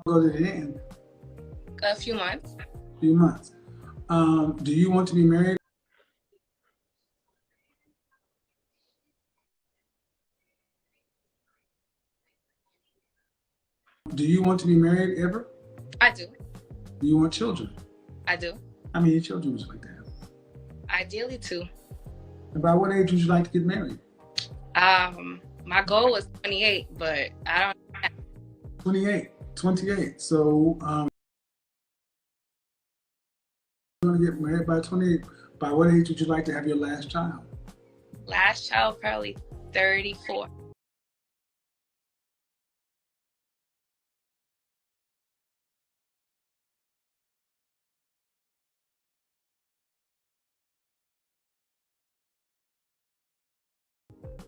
Go to the end. A few months. Few months. Do you want to be married? Do you want to be married ever? I do. Do you want children? I do. How many children would you like to have? Ideally, 2. And by what age would you like to get married? My goal was 28, but I don't. 28. So, you're going to get married by 28. By what age would you like to have your last child? Last child, probably 34.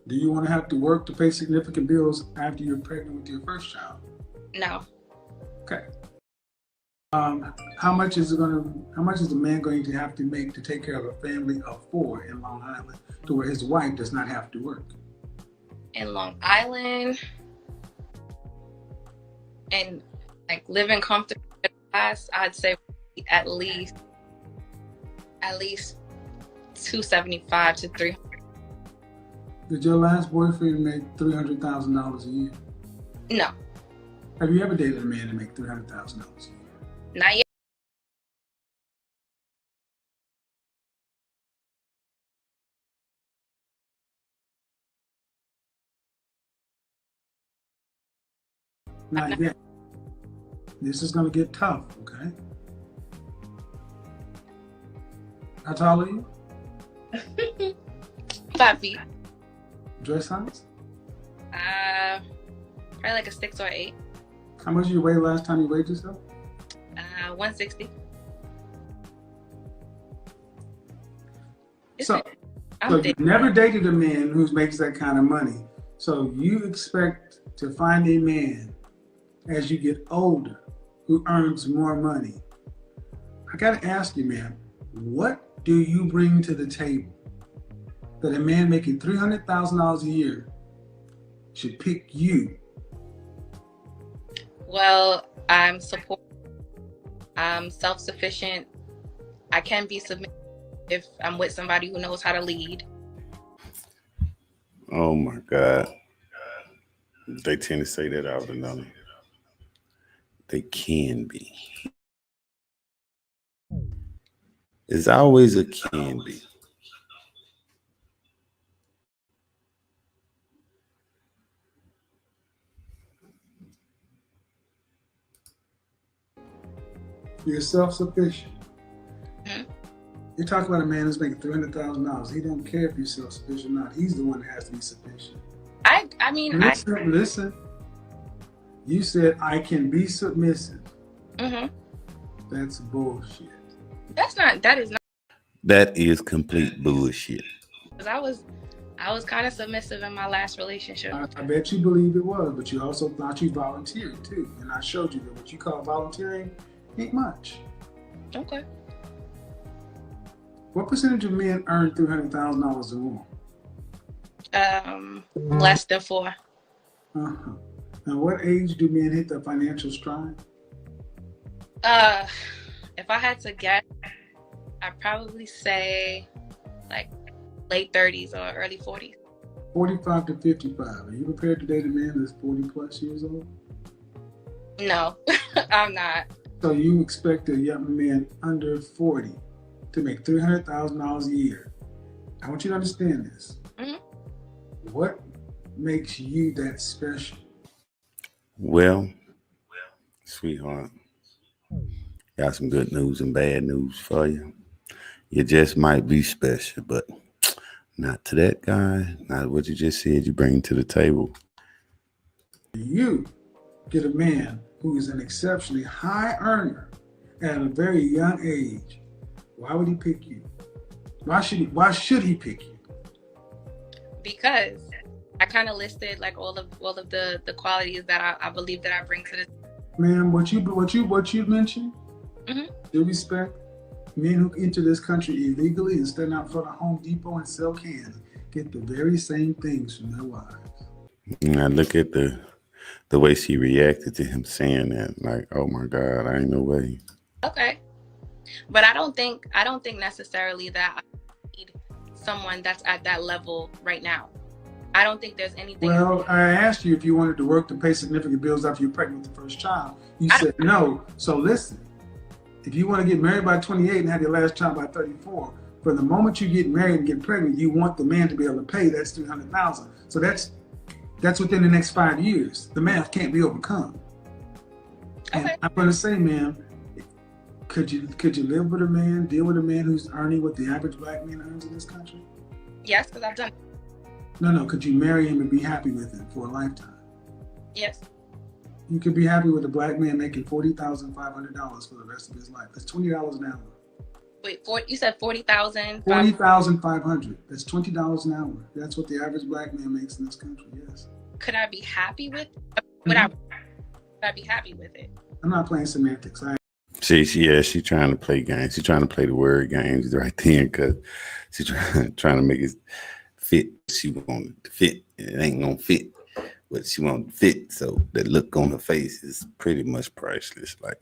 Do you want to have to work to pay significant bills after you're pregnant with your first child? No. Okay. How much is the man going to have to make to take care of a family of 4 in Long Island, to where his wife does not have to work? In Long Island, and like living comfortably, I'd say at least 275 to 300. Did your last boyfriend make $300,000 a year? No. Have you ever dated a man that make $300,000 a year? Not yet. Not yet. This is going to get tough, okay? How tall are you? 5 feet. Dress size? Probably like a 6 or 8. How much did you weigh last time you weighed yourself? 160. So you never dated a man who makes that kind of money. So you expect to find a man as you get older who earns more money. I got to ask you, man, what do you bring to the table that a man making $300,000 a year should pick you? Well, I'm supportive. I'm self-sufficient. I can be submissive if I'm with somebody who knows how to lead. Oh my God. They tend to say that out of the number. They can be. It's always a can be. You're self-sufficient. Hmm? You're talking about a man who's making $300,000. He don't care if you're self-sufficient or not. He's the one that has to be sufficient. Listen. You said I can be submissive. Mm-hmm. That's bullshit. That is not. That is complete bullshit. Because I was kind of submissive in my last relationship. I bet you believe it was, but you also thought you volunteered too. And I showed you that what you call volunteering ain't much. Okay. What percentage of men earn $300,000 or more? Less than 4. Uh-huh. And what age do men hit the financial stride? If I had to guess, I'd probably say like late 30s or early 40s. 45 to 55. Are you prepared to date a man that's 40 plus years old? No, I'm not. So you expect a young man under 40 to make $300,000 a year. I want you to understand this. Mm-hmm. What makes you that special? Well, sweetheart, got some good news and bad news for you. You just might be special, but not to that guy, not what you just said you bring to the table. You get a man who is an exceptionally high earner at a very young age. Why would he pick you? Why should he pick you? Because I kind of listed like all of the qualities that I believe that I bring to this. Man, what you mentioned, Mm-hmm. due respect, men who enter this country illegally and stand out front of Home Depot and sell cans get the very same things from their wives. Now look at the the way she reacted to him saying that, like, oh my God, I ain't no way. Okay. But I don't think necessarily that I need someone that's at that level right now. I don't think there's anything. Well, I asked you if you wanted to work to pay significant bills after you're pregnant with the first child. You said no. So listen, if you want to get married by 28 and have your last child by 34, from the moment you get married and get pregnant, you want the man to be able to pay. That's $300,000. So that's within the next 5 years. The math can't be overcome. And Okay. I'm going to say, ma'am, could you live with a man, deal with a man who's earning what the average black man earns in this country? Yes, because I've done. No. Could you marry him and be happy with him for a lifetime? Yes. You could be happy with a black man making $40,500 for the rest of his life. That's $20 an hour. Wait, you said 40,000. $40,500. That's $20 an hour. That's what the average black man makes in this country. Yes. Could I be happy with? Would I be happy with it? I'm not playing semantics. She trying to play games. She's trying to play the word games right then because she's trying to make it fit. She want it to fit. It ain't gonna fit, but she want to fit. So that look on her face is pretty much priceless. Like,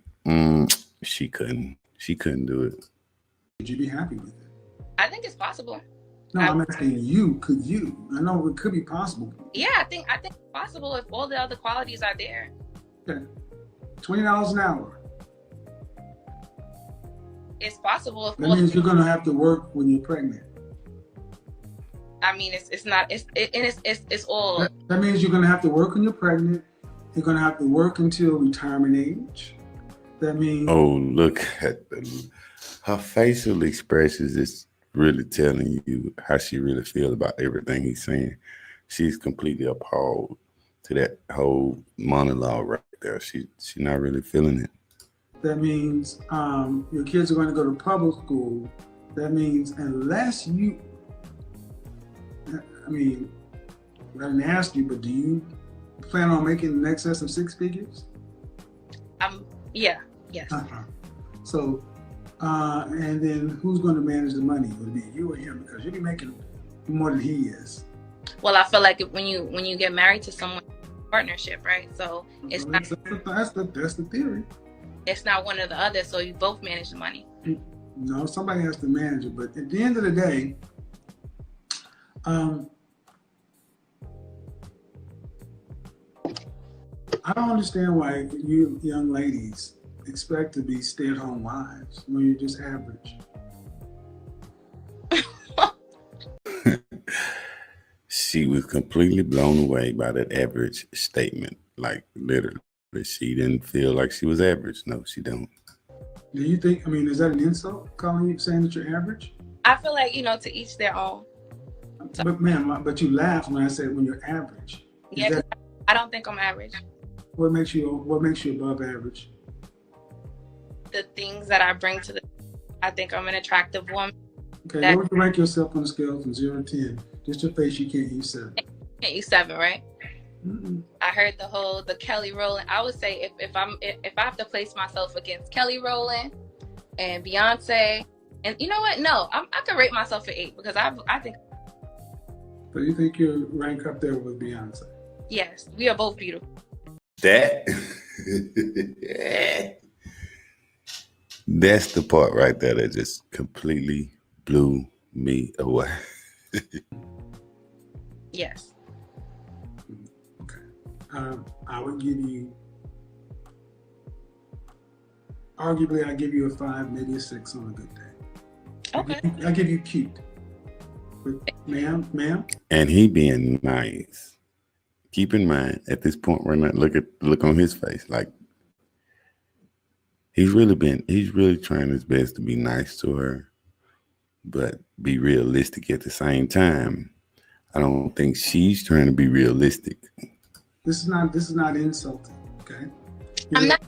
she couldn't do it. Could you be happy with it? I think it's possible. No, I'm asking you. Could you? I know it could be possible. Yeah, I think it's possible if all the other qualities are there. Okay. $20 an hour. It's possible if That means you're gonna have to work when you're pregnant. I mean, it's all. That means you're gonna have to work when you're pregnant. You're gonna have to work until retirement age. That means. Oh, look at her facial expressions is really telling you how she really feels about everything he's saying. She's completely appalled to that whole monologue right there. She's not really feeling it. That means your kids are going to go to public school. That means unless you, I mean, I didn't ask you, but do you plan on making in excess of 6 figures? Yeah, yes. So, and then who's going to manage the money? Would it be you or him? Because you'll be making more than he is. Well, I feel like when you get married to someone, partnership, right? So it's not. That's the theory. It's not one or the other. So you both manage the money. No, somebody has to manage it. But at the end of the day, I don't understand why you young ladies expect to be stay-at-home wives when you're just average. She was completely blown away by that average statement. Like, literally, she didn't feel like she was average. No, she don't. Do you think, I mean, is that an insult, calling you, saying that you're average? I feel like, to each their own. But ma'am, but you laugh when I said when you're average. Yeah, I don't think I'm average. What makes you above average? The things that I bring to I think I'm an attractive woman. Okay, where would you rank yourself on a scale from 0 to 10? Just your face, you can't use 7. Can't use 7, right? Mm-mm. I heard the Kelly Rowland. I would say if I have to place myself against Kelly Rowland and Beyonce, and you know what? No, I could rate myself an 8 because I think. So you think you rank up there with Beyonce? Yes, we are both beautiful. That's the part right there that just completely blew me away. Yes. Okay. I would give you, arguably, I give you a 5, maybe a 6 on a good day. Okay. I give you cute. But ma'am. And he being nice. Keep in mind, at this point, we're not look on his face. Like, he's really trying his best to be nice to her, but be realistic at the same time. I don't think she's trying to be realistic. This is not insulting, okay? I'm not.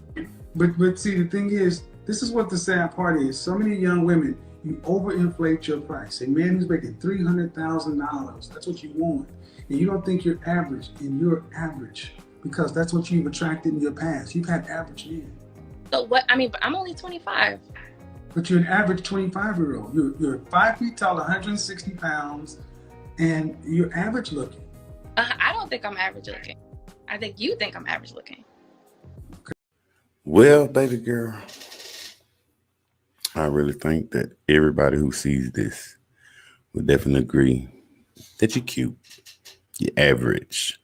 But see, the thing is, this is what the sad part is. So many young women, you overinflate your price. A man who's making $300,000, that's what you want. And you don't think you're average, and you're average because that's what you've attracted in your past. You've had average men. So what? I mean, but I'm only 25. But you're an average 25-year-old. You're 5 feet tall, 160 pounds, and you're average looking. I don't think I'm average looking. I think you think I'm average looking. Well, baby girl, I really think that everybody who sees this would definitely agree that you're cute. You're average.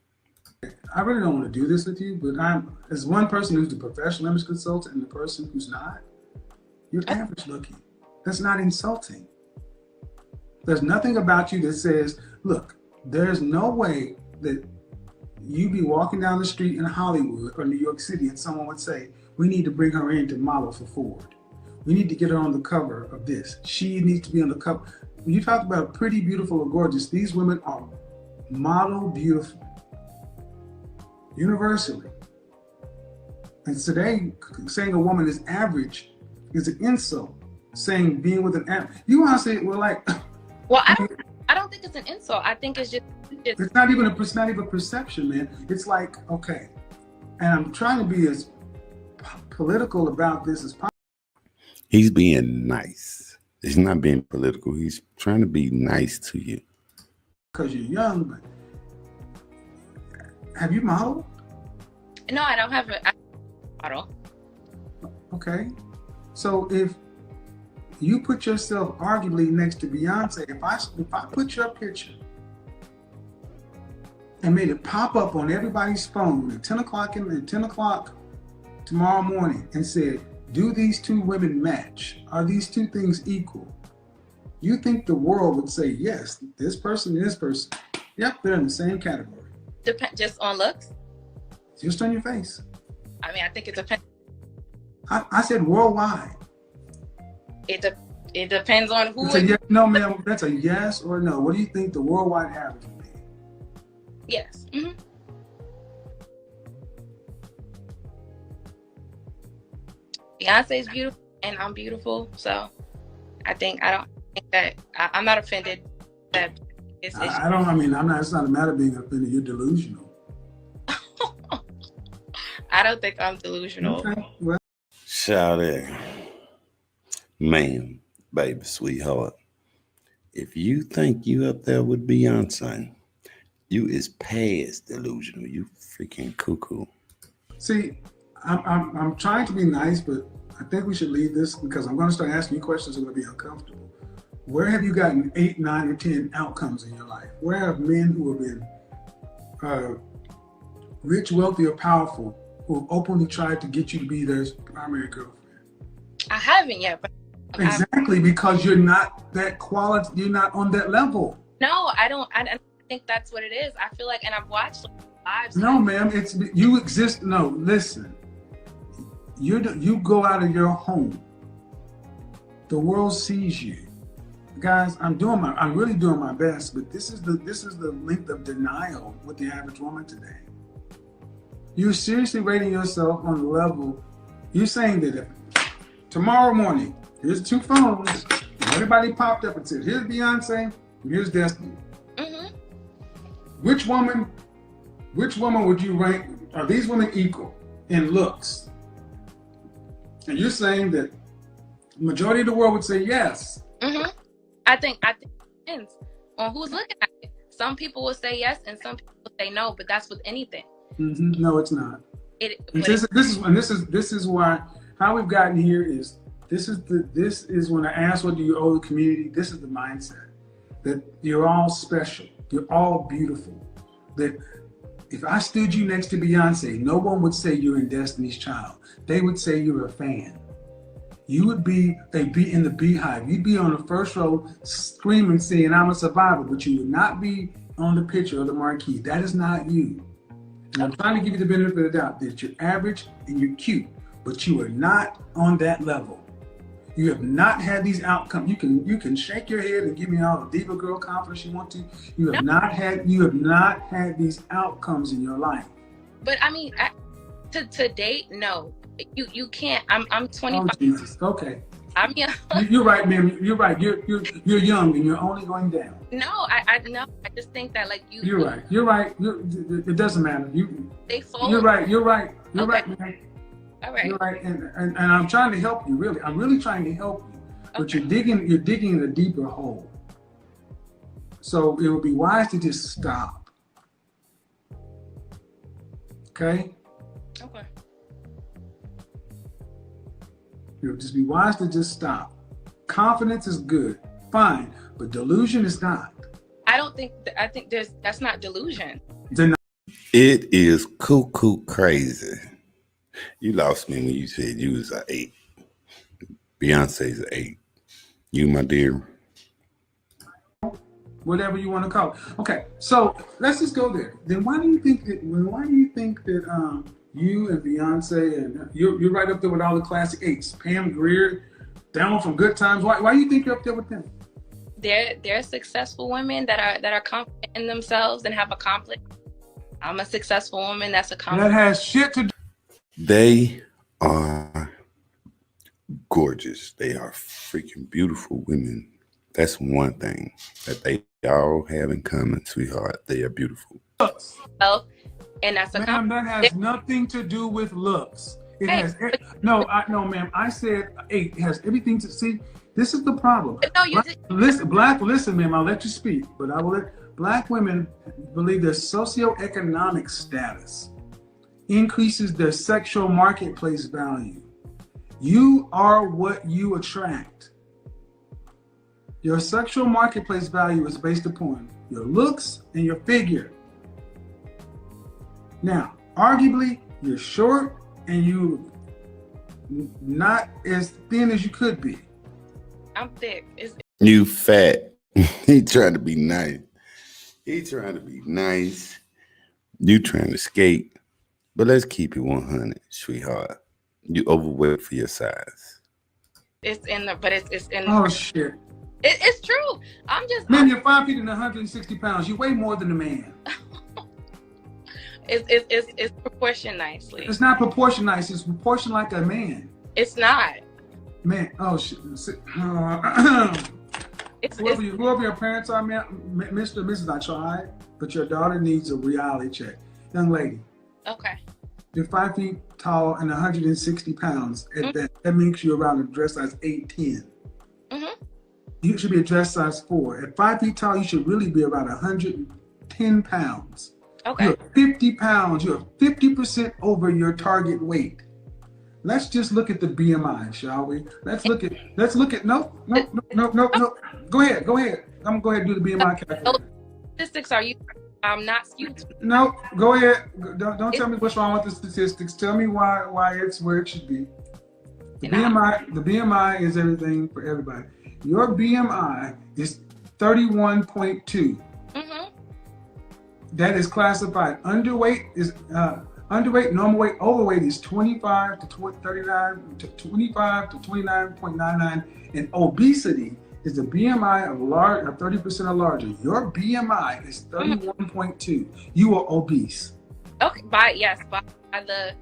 I really don't want to do this with you, but I'm, as one person who's the professional image consultant and the person who's not, you're average looking. That's not insulting. There's nothing about you that says, look, there's no way that you be walking down the street in Hollywood or New York City and someone would say, we need to bring her in to model for Ford. We need to get her on the cover of this. She needs to be on the cover. When you talk about pretty, beautiful, or gorgeous, these women are model beautiful, universally. And today, saying a woman is average is an insult. Saying being with an average, you want to say, well, like, well, I don't think it's an insult. I think it's just it's not even a perception, man. It's like, okay, and I'm trying to be as political about this as possible. He's being nice. He's not being political. He's trying to be nice to you. Because you're young, but have you modeled? No, I don't have a model. Okay. So if you put yourself arguably next to Beyonce, if I put your picture and made it pop up on everybody's phone at 10 o'clock tomorrow morning and said, do these two women match? Are these two things equal? You think the world would say, yes, this person and this person, yep, they're in the same category. Just on looks? Just on your face. I mean, I think it depends. I said worldwide. It depends on who. No, ma'am, that's a yes or no. What do you think the worldwide average would be? Yes. Mm-hmm. Beyonce's beautiful and I'm beautiful, so I don't think that I'm not offended that it's I don't. I mean, I'm not. It's not a matter of being offended. You're delusional. I don't think I'm delusional. Okay. Well, Shout out, ma'am, baby, sweetheart. If you think you up there with Beyonce, you is past delusional. You freaking cuckoo. see, I'm trying to be nice, but I think we should leave this because I'm going to start asking you questions that are going to be uncomfortable. Where have you gotten 8, 9, or 10 outcomes in your life? Where have men who have been rich, wealthy, or powerful who have openly tried to get you to be their primary girlfriend? I haven't yet, but Exactly, because you're not that quality. You're not on that level. no, I don't think that's what it is. I feel like, and I've watched lives. No, ma'am, it's you exist. No, listen. You go out of your home. The world sees you, guys. I'm really doing my best, but this is the length of denial with the average woman today. You're seriously rating yourself on the level. You're saying that if tomorrow morning, here's 2 phones, and everybody popped up and said, here's Beyonce, and here's Destiny. Mm-hmm. Which woman would you rank? Are these women equal in looks? And you're saying that the majority of the world would say yes. Mm-hmm. I think it depends on who's looking at it. Some people will say yes, and some people will say no. But that's with anything. Mm-hmm. No, it's not. This is why how we've gotten here is this is when I ask what do you owe the community. This is the mindset that you're all special. You're all beautiful. That if I stood you next to Beyonce, no one would say you're in Destiny's Child. They would say you're a fan. They'd be in the beehive. You'd be on the first row screaming, saying, I'm a survivor, but you would not be on the picture of the marquee. That is not you. And I'm trying to give you the benefit of the doubt that you're average and you're cute, but you are not on that level. You have not had these outcomes. You can shake your head and give me all the diva girl confidence you want to. You have not had these outcomes in your life. But I mean, to date, no. You can't. I'm 25. Oh, Jesus. Okay. I'm young. You're right, ma'am. You're right. You're young and you're only going down. No, I just think that like you. You're right. You're right. It doesn't matter. They fold. You're right. You're right. You're Okay. right, man. All right. You're right. And I'm trying to help you. Really, I'm really trying to help you. But Okay. you're digging in a deeper hole. So it would be wise to just stop. Okay? Okay. Just be wise to just stop. Confidence is good, fine, but delusion is not. I think that's not delusion. It is cuckoo crazy. You lost me when you said you was an 8. Beyonce's an 8. You, my dear. Whatever you want to call it. Okay, so let's just go there. Then why do you think that you and Beyonce and you're right up there with all the classic 8s? Pam Grier, down from Good Times. Why do you think you're up there with them? They're successful women that are confident in themselves and have accomplished. I'm a successful woman that's accomplished. That has shit to do. They are gorgeous. They are freaking beautiful women. That's one thing that they all have in common, sweetheart. They are beautiful. And that's Ma'am, that has nothing to do with looks. It has no, ma'am. I said 8. It has everything to see. This is the problem. No, you listen, ma'am. I'll let you speak, but I will let Black women believe their socioeconomic status increases their sexual marketplace value. You are what you attract. Your sexual marketplace value is based upon your looks and your figure. Now, arguably, you're short and you not as thin as you could be. I'm thick. You fat. He trying to be nice. He trying to be nice. You trying to skate. But let's keep it 100, sweetheart. You overweight for your size. It's in the, but it's in. Oh shit. It's true. I'm just. Man, you're 5 feet and 160 pounds. You weigh more than a man. It's proportioned nicely. It's not proportioned nice. It's proportioned like a man. It's not. Man, oh shit. Whoever your parents are, man, Mr. and Mrs. I tried, but your daughter needs a reality check. Young lady. Okay. You're 5 feet tall and 160 pounds. Mm-hmm. That makes you around a dress size 8'10". Mm-hmm. You should be a dress size 4. At 5 feet tall, you should really be around 110 pounds. Okay. You're 50 pounds. You're 50% over your target weight. Let's just look at the BMI, shall we? Let's look at no. Go ahead. I'm gonna go ahead and do the BMI calculator. Statistics are you? I'm not skewed. No, go ahead. Don't tell me what's wrong with the statistics. Tell me why it's where it should be. The BMI is everything for everybody. Your BMI is 31.2. Mm-hmm. That is classified. Underweight is underweight, normal weight, overweight is 25 to 39 to 25 to 29.99, and obesity is the BMI of 30% or larger. Your BMI is 31.2. You are obese. Okay, by the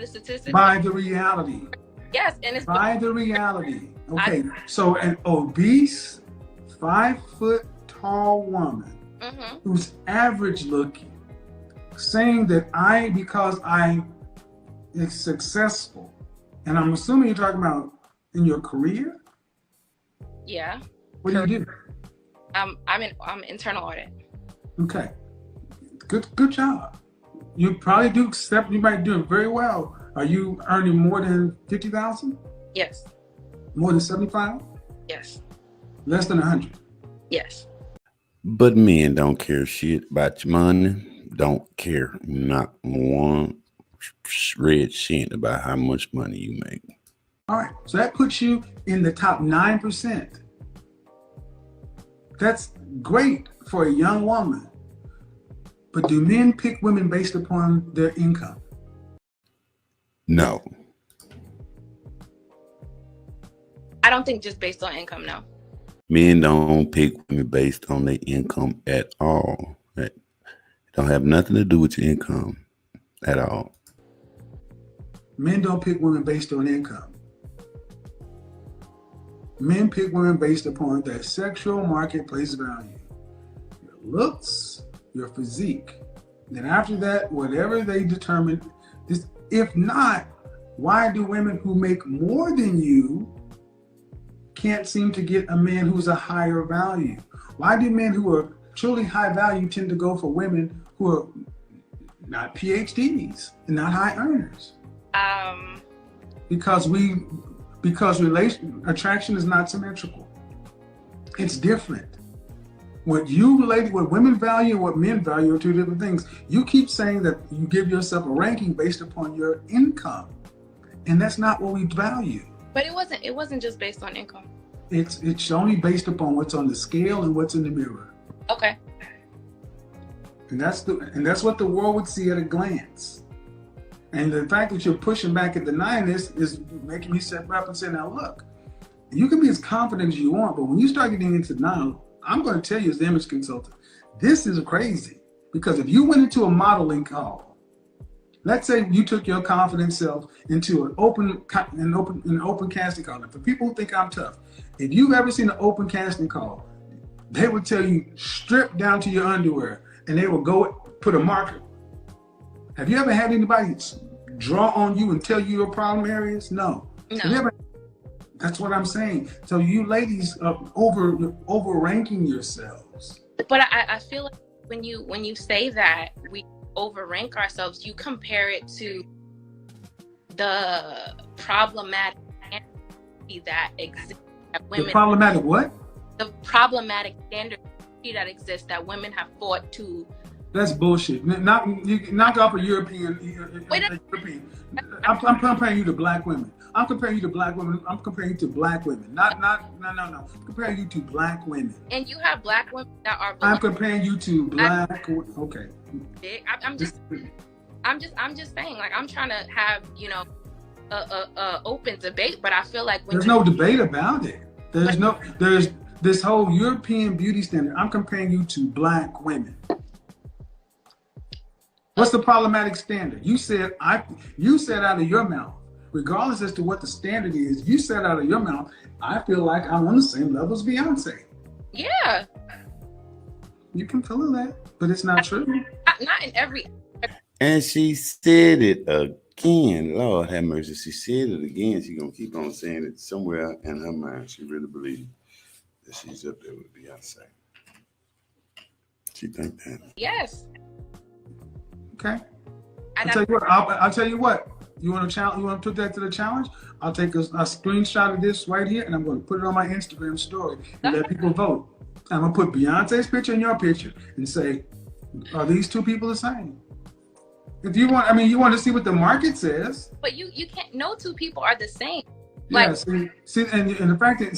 statistics. By the reality. Yes, and it's by the reality. Okay, so an obese, 5 foot tall woman who's average looking, saying that because I is successful, and I'm assuming you're talking about in your career. Yeah. What do you do? I'm internal audit. Okay. Good job. You probably do you might do it very well. Are you earning more than 50,000? Yes. More than 75? Yes. Less than 100? Yes. But men don't care shit about your money. Don't care not one red cent about how much money you make. All right, so that puts you in the top 9%. That's great for a young woman. But do men pick women based upon their income? No. I don't think just based on income, no. Men don't pick women based on their income at all. It don't have nothing to do with your income at all. Men don't pick women based on income. Men pick women based upon their sexual marketplace value. Your looks, your physique. Then after that, whatever they determine, if not, why do women who make more than you can't seem to get a man who's a higher value? Why do men who are truly high value tend to go for women who are not PhDs, and not high earners. Because attraction is not symmetrical. It's different. What women value and what men value are two different things. You keep saying that you give yourself a ranking based upon your income, and that's not what we value. But it wasn't just based on income. It's only based upon what's on the scale and what's in the mirror. Okay. And that's what the world would see at a glance. And the fact that you're pushing back and denying this is making me step up and say, now look, you can be as confident as you want, but when you start getting into denial, I'm going to tell you as the image consultant, this is crazy. Because if you went into a modeling call, let's say you took your confident self into an open casting call. Now, for people who think I'm tough, if you've ever seen an open casting call, they would tell you strip down to your underwear, and they will go put a marker. Have you ever had anybody draw on you and tell you your problem areas? No. That's what I'm saying. So you ladies are over-ranking yourselves. But I feel like when you say that we over-rank ourselves, you compare it to the problematic standard that exists that women. The problematic what? The problematic standard that exists that women have fought to. That's bullshit. Knock off a European. I'm comparing you to black women. I'm comparing you to black women. I'm comparing you to black women. No. I'm comparing you to black women. And you have black women that are. I'm comparing you to black. Okay. I'm just saying, like, I'm trying to have, a open debate, but I feel like there's no debate about it. There's this whole European beauty standard. I'm comparing you to black women. What's the problematic standard? You said out of your mouth, regardless as to what the standard is, you said out of your mouth, I feel like I'm on the same level as Beyonce. Yeah. You can feel that, but it's not true. Not in every. And she said it again. Lord have mercy. She said it again. She's going to keep on saying it somewhere in her mind. She really believes that she's up there with Beyonce. She think that. Yes. Okay. I'll tell you what. You want to challenge? You want to put that to the challenge? I'll take a screenshot of this right here, and I'm going to put it on my Instagram story and let people vote. I'm going to put Beyonce's picture and your picture and say, are these two people the same? If you want, you want to see what the market says. But you can't. No two people are the same. Yeah. See, and the fact that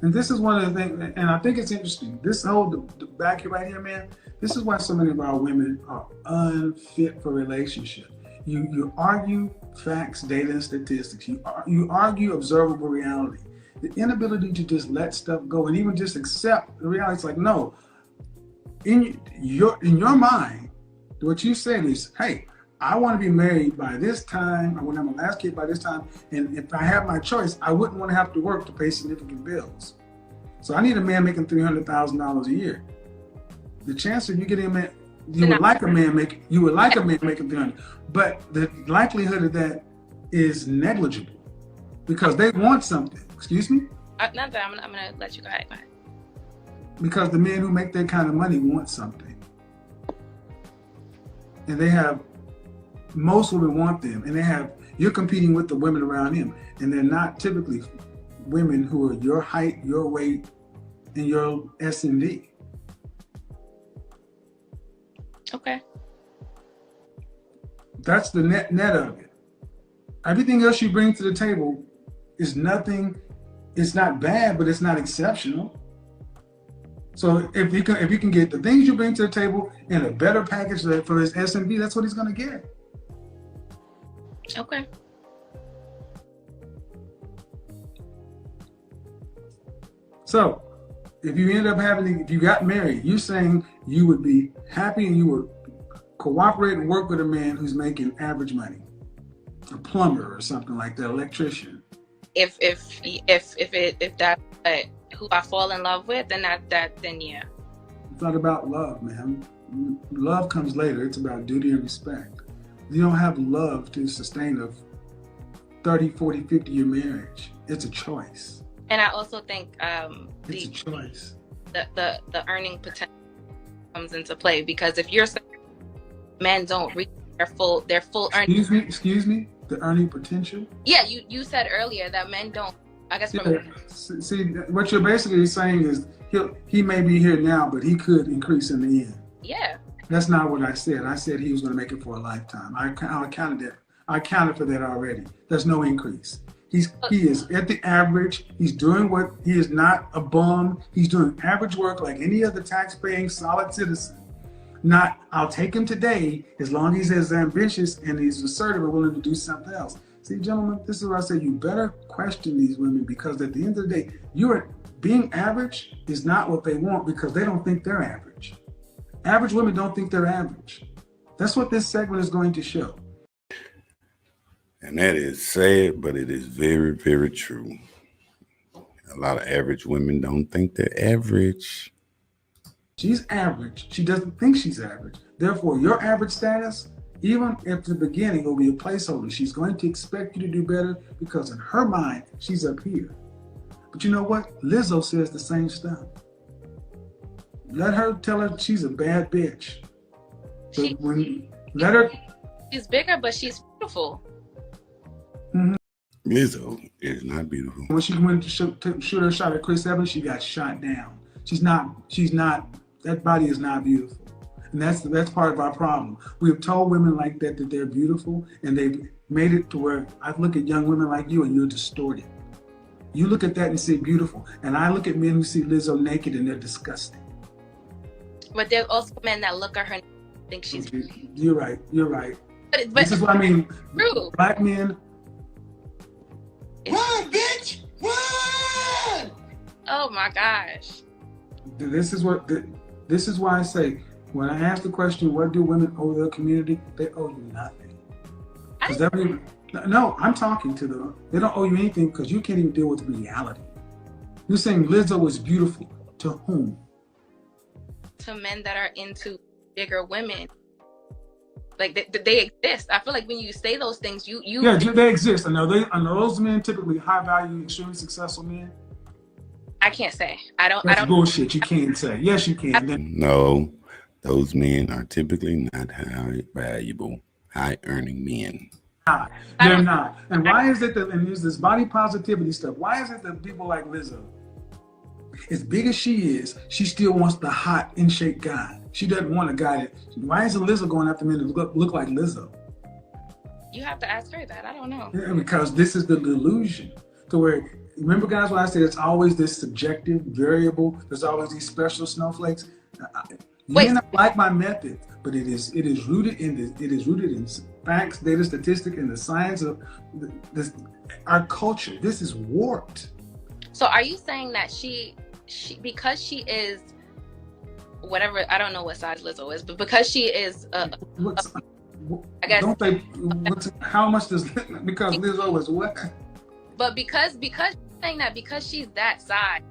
this is one of the things, and I think it's interesting. This whole the back right here, man. This is why so many of our women are unfit for relationship. You argue facts, data, and statistics. You argue observable reality. The inability to just let stuff go and even just accept the reality. It's like, no. In your mind, what you said is, hey, I want to be married by this time. I want to have my last kid by this time. And if I have my choice, I wouldn't want to have to work to pay significant bills. So I need a man making $300,000 a year. The chance of you getting a man, you would like a man making 300, but the likelihood of that is negligible because they want something. Excuse me? Not that I'm gonna let you go ahead. Because the men who make that kind of money want something, and most women want them, and you're competing with the women around him, and they're not typically women who are your height, your weight, and your S&D. Okay. That's the net of it. Everything else you bring to the table is nothing. It's not bad, but it's not exceptional. So if you can get the things you bring to the table in a better package for his S&B, that's what he's going to get. Okay. So if you got married, you're saying you would be happy and you would cooperate and work with a man who's making average money, a plumber or something like that, electrician. If that's who I fall in love with, then yeah. It's not about love, man. Love comes later. It's about duty and respect. You don't have love to sustain a 30, 40, 50-year marriage. It's a choice. And I also think it's a choice. The earning potential comes into play, because if you're saying men don't reach their full earning. Excuse me. The earning potential. Yeah, you said earlier that men don't. I guess from See, what you're basically saying is he may be here now, but he could increase in the end. Yeah. That's not what I said. I said he was going to make it for a lifetime. I counted that. I counted for that already. There's no increase. He is at the average. He's doing what he is not a bum. He's doing average work like any other tax-paying solid citizen. Not, I'll take him today as long as he's ambitious and he's assertive and willing to do something else. See, gentlemen, this is why I say you better question these women, because at the end of the day, being average is not what they want, because they don't think they're average. Average women don't think they're average. That's what this segment is going to show. And that is sad, but it is very, very true. A lot of average women don't think they're average. She's average. She doesn't think she's average. Therefore, your average status, even at the beginning, will be a placeholder. She's going to expect you to do better because in her mind, she's up here. But you know what? Lizzo says the same stuff. Let her tell her she's a bad bitch. She's bigger, but she's beautiful. Mm-hmm. Lizzo is not beautiful. When she went to shoot her shot at Chris Evans, she got shot down. She's not, that body is not beautiful. And that's part of our problem. We have told women like that they're beautiful, and they've made it to where I look at young women like you and you're distorted. You look at that and say beautiful. And I look at men who see Lizzo naked and they're disgusting. But there's also men that look at her and think she's beautiful. You're right. But this is what I mean. True. Black men. Run, bitch! Run! Oh my gosh. This is why I say, when I ask the question, what do women owe their community? They owe you nothing. No, I'm talking to them. They don't owe you anything because you can't even deal with reality. You're saying Lizzo is beautiful. To whom? To men that are into bigger women. Like they exist. I feel like when you say those things, yeah, they exist. And are those men typically high value, extremely successful men? I can't say. That's bullshit. You can't say. Yes, you can. No, those men are typically not high valuable, high earning men. They're not. And why is it that, and there's this body positivity stuff, why is it that people like Lizzo, as big as she is, she still wants the hot, in shape guy? She doesn't want a guy that, why isn't Lizzo going after men that look like Lizzo? You have to ask her that. I don't know. Yeah, because this is the delusion. To where, remember guys, when I said it's always this subjective variable, there's always these special snowflakes. You may not like my method, but it is rooted in facts, data, statistic, and the science of our culture. This is warped. So are you saying that she because she is whatever, I don't know what size Lizzo is, but because she is I guess how much does because Lizzo is what? But because you're saying that because she's that size,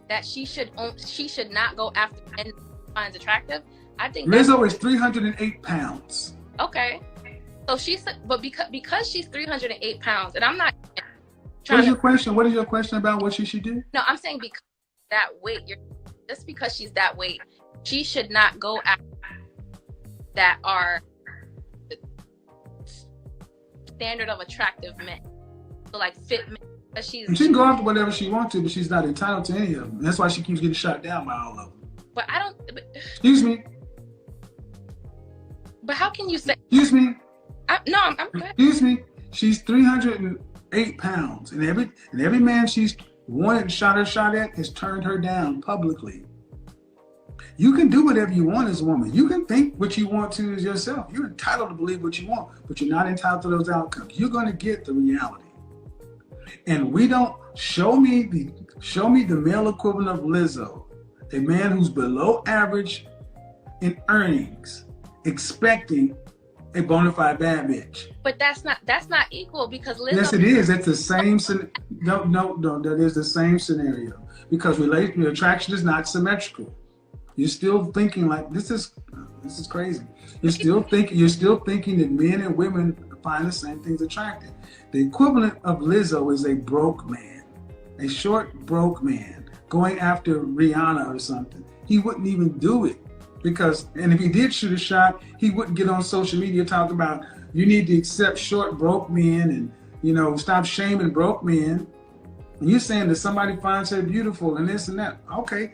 that she should not go after men she finds attractive. I think Lizzo is 308 pounds. Okay, so but because she's 308 pounds, and I'm not. What is your question? What is your question about what she should do? No, I'm saying because that weight, just because she's that weight, she should not go after that are the standard of attractive men. So like fit men. She can go after whatever she wants to, but she's not entitled to any of them. That's why she keeps getting shot down by all of them. But I don't. Excuse me. But how can you say? Excuse me. I'm good. Excuse me. She's 308 pounds, and every man she's wanted and shot at has turned her down publicly. You can do whatever you want as a woman. You can think what you want to as yourself. You're entitled to believe what you want, but you're not entitled to those outcomes. You're going to get the reality. And we don't show me the male equivalent of Lizzo, a man who's below average in earnings, expecting a bona fide bad bitch. But that's not equal because Lizzo. Yes, it is. It's the same. No. That is the same scenario because attraction is not symmetrical. You're still thinking like this is crazy. You're still thinking that men and women find the same things attractive. The equivalent of Lizzo is a broke man, a short broke man going after Rihanna or something. He wouldn't even do it. Because, and if he did shoot a shot, he wouldn't get on social media talking about you need to accept short, broke men and, you know, stop shaming broke men. And you're saying that somebody finds her beautiful and this and that. Okay,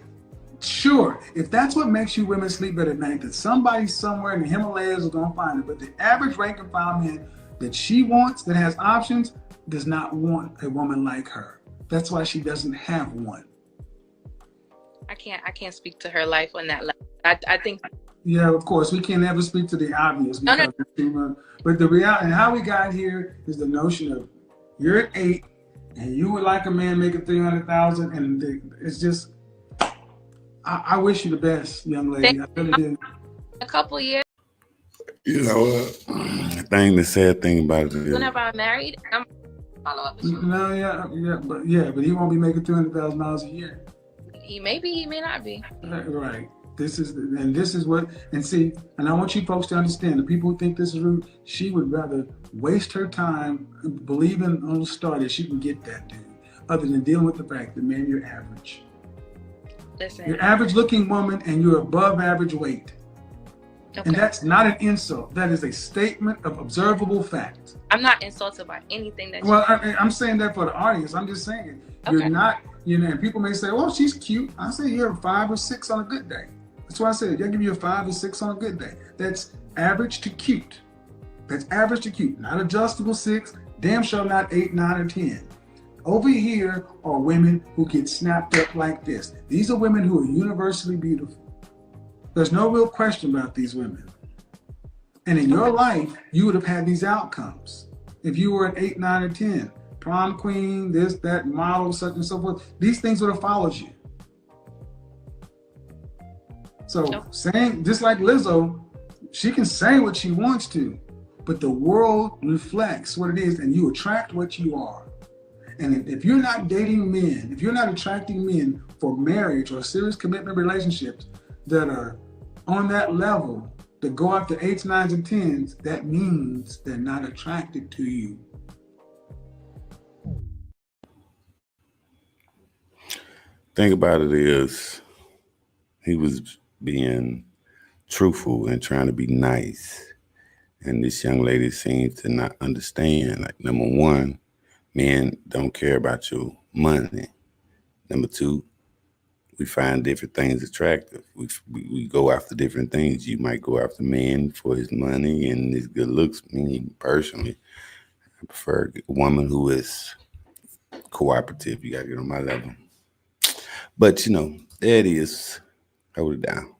sure. If that's what makes you women sleep better at night, that somebody somewhere in the Himalayas is going to find it. But the average rank and file man that she wants, that has options, does not want a woman like her. That's why she doesn't have one. I can't speak to her life on that level. I think. Yeah, of course, we can't ever speak to the obvious. Because but the reality, and how we got here is the notion of you're at 8 and you would like a man making 300,000, and it's just. I wish you the best, young lady. I really do. A couple years. You know what? The sad thing about it is, Whenever I'm married, I'm follow up with you. No, but he won't be making $200,000 a year. He may be, he may not be. Right. This is what, and see, and I want you folks to understand, the people who think this is rude, she would rather waste her time believing on the star that she can get that dude, other than dealing with the fact that, man, you're average. Listen. You're average looking woman and you're above average weight. Okay. And that's not an insult. That is a statement of observable fact. I'm not insulted by anything that Well, I'm saying that for the audience. I'm just saying, you're not, you know, and people may say, well, she's cute. I say you're a 5 or 6 on a good day. That's why I said, they'll give you a 5 or 6 on a good day. That's average to cute. That's average to cute. Not adjustable 6, damn sure not 8, 9, or 10. Over here are women who get snapped up like this. These are women who are universally beautiful. There's no real question about these women. And in your life, you would have had these outcomes. If you were at 8, 9, or 10, prom queen, this, that, model, such and so forth, these things would have followed you. So saying, just like Lizzo, she can say what she wants to, but the world reflects what it is and you attract what you are. And if you're not dating men, if you're not attracting men for marriage or serious commitment relationships that are on that level, that go up to 8s, 9s, and 10s, that means they're not attracted to you. Thing about it is, he was being truthful and trying to be nice. And this young lady seems to not understand. Like, number one, men don't care about your money. Number two, we find different things attractive. We go after different things. You might go after men for his money and his good looks. Me personally, I prefer a woman who is cooperative. You gotta get on my level. But you know, there it is. Hold it down.